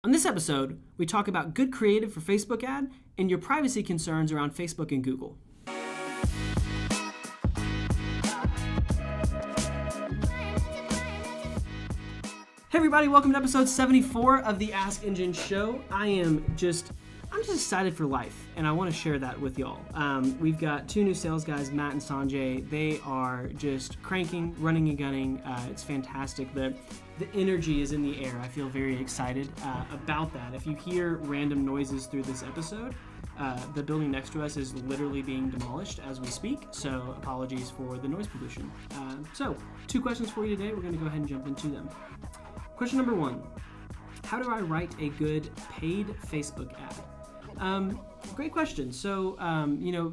On this episode, we talk about good creative for Facebook ad and your privacy concerns around Facebook and Google. Hey everybody, welcome to episode 74 of the AskEngine show. I'm just excited for life, and I want to share that with y'all. We've got two new sales guys, Matt and Sanjay. They are just cranking, running and gunning. It's fantastic. The energy is in the air. I feel very excited about that. If you hear random noises through this episode, the building next to us is literally being demolished as we speak, so apologies for the noise pollution. So, two questions for you today. We're going to go ahead and jump into them. Question number one, how do I write a good paid Facebook ad? Great question. So,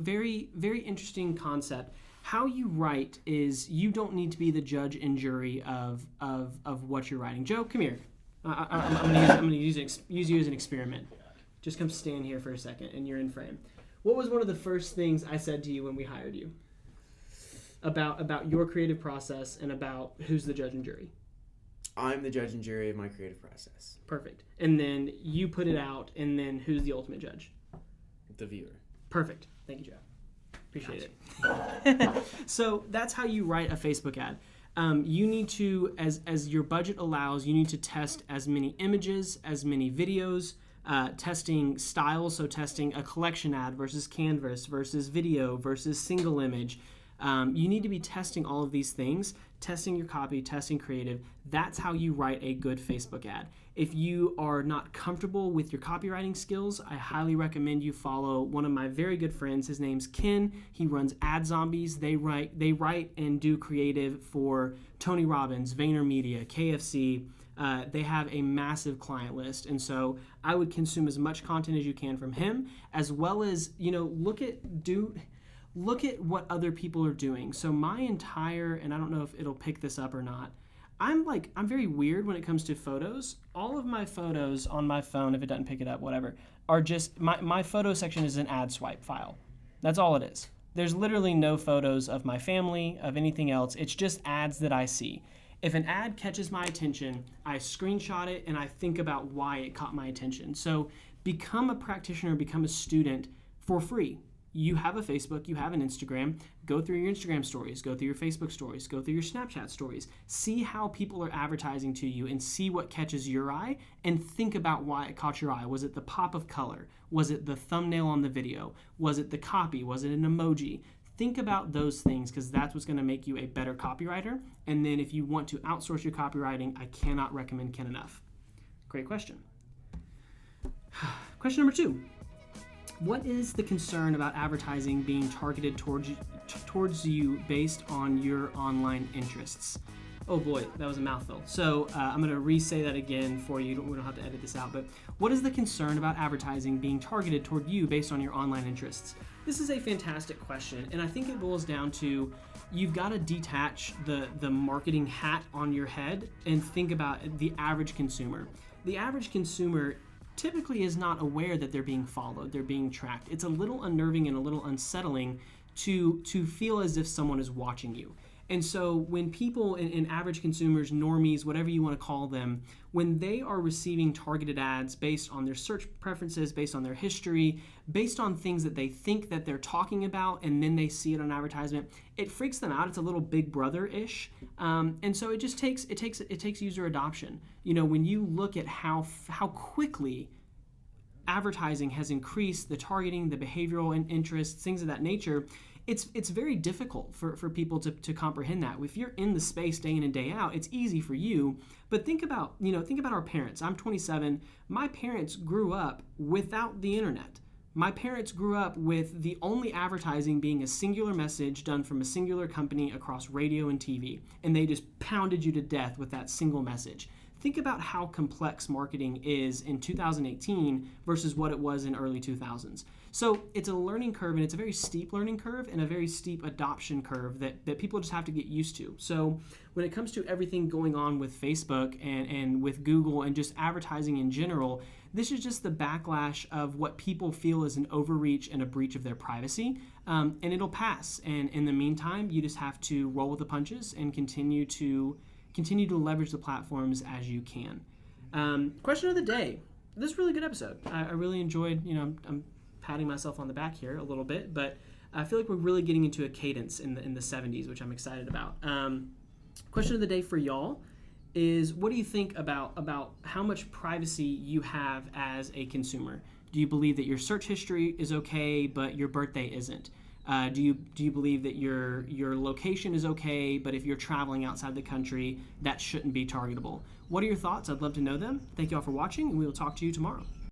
very, very interesting concept. How you write is you don't need to be the judge and jury of what you're writing. Joe, come here. I'm going to use you as an experiment. Just come stand here for a second, and you're in frame. What was one of the first things I said to you when we hired you about your creative process and about who's the judge and jury? I'm the judge and jury of my creative process. Perfect. And then you put it out, and then who's the ultimate judge? The viewer. Perfect. Thank you, Joe. Appreciate it. So that's how you write a Facebook ad. You need to, as your budget allows, you need to test as many images, as many videos, testing styles, so testing a collection ad versus canvas versus video versus single image. You need to be testing all of these things, testing your copy, testing creative. That's how you write a good Facebook ad. If you are not comfortable with your copywriting skills, I highly recommend you follow one of my very good friends. His name's Ken. He runs Ad Zombies. They write and do creative for Tony Robbins, VaynerMedia, KFC. They have a massive client list, and so I would consume as much content as you can from him, as well as look at what other people are doing. So my entire, and I don't know if it'll pick this up or not, I'm very weird when it comes to photos. All of my photos on my phone, if it doesn't pick it up, whatever, are just, my photo section is an ad swipe file. That's all it is. There's literally no photos of my family, of anything else. It's just ads that I see. If an ad catches my attention, I screenshot it and I think about why it caught my attention. So become a practitioner, become a student for free. You have a Facebook, you have an Instagram, go through your Instagram stories, go through your Facebook stories, go through your Snapchat stories, see how people are advertising to you and see what catches your eye and think about why it caught your eye. Was it the pop of color? Was it the thumbnail on the video? Was it the copy? Was it an emoji? Think about those things because that's what's going to make you a better copywriter. And then if you want to outsource your copywriting, I cannot recommend Ken enough. Great question. Question number two. What is the concern about advertising being targeted towards you based on your online interests? Oh boy, that was a mouthful. So I'm going to re-say that again for you. We don't have to edit this out. But what is the concern about advertising being targeted toward you based on your online interests? This is a fantastic question, and I think it boils down to you've got to detach the marketing hat on your head and think about the average consumer. The average consumer typically is not aware that they're being followed, they're being tracked. It's a little unnerving and a little unsettling to feel as if someone is watching you. And so when people and average consumers, normies, whatever you want to call them, when they are receiving targeted ads based on their search preferences, based on their history, based on things that they think that they're talking about, and then they see it on advertisement, it freaks them out. It's a little Big Brother-ish. And so it just takes user adoption. When you look at how quickly advertising has increased the targeting, the behavioral interests, things of that nature, it's very difficult for people to comprehend that. If you're in the space day in and day out, it's easy for you. But think about our parents. I'm 27. My parents grew up without the internet. My parents grew up with the only advertising being a singular message done from a singular company across radio and TV. And they just pounded you to death with that single message. Think about how complex marketing is in 2018 versus what it was in early 2000s. So it's a learning curve, and it's a very steep learning curve and a very steep adoption curve that people just have to get used to. So when it comes to everything going on with Facebook and with Google and just advertising in general, this is just the backlash of what people feel is an overreach and a breach of their privacy, and it'll pass. And in the meantime, you just have to roll with the punches and continue to leverage the platforms as you can. Question of the day. this is a really good episode. I really enjoyed, I'm patting myself on the back here a little bit, but I feel like we're really getting into a cadence in the 70s, which I'm excited about. Question of the day for y'all is, what do you think about how much privacy you have as a consumer? Do you believe that your search history is okay, but your birthday isn't? Do you believe that your location is okay, but if you're traveling outside the country, that shouldn't be targetable? What are your thoughts? I'd love to know them. Thank you all for watching, and we will talk to you tomorrow.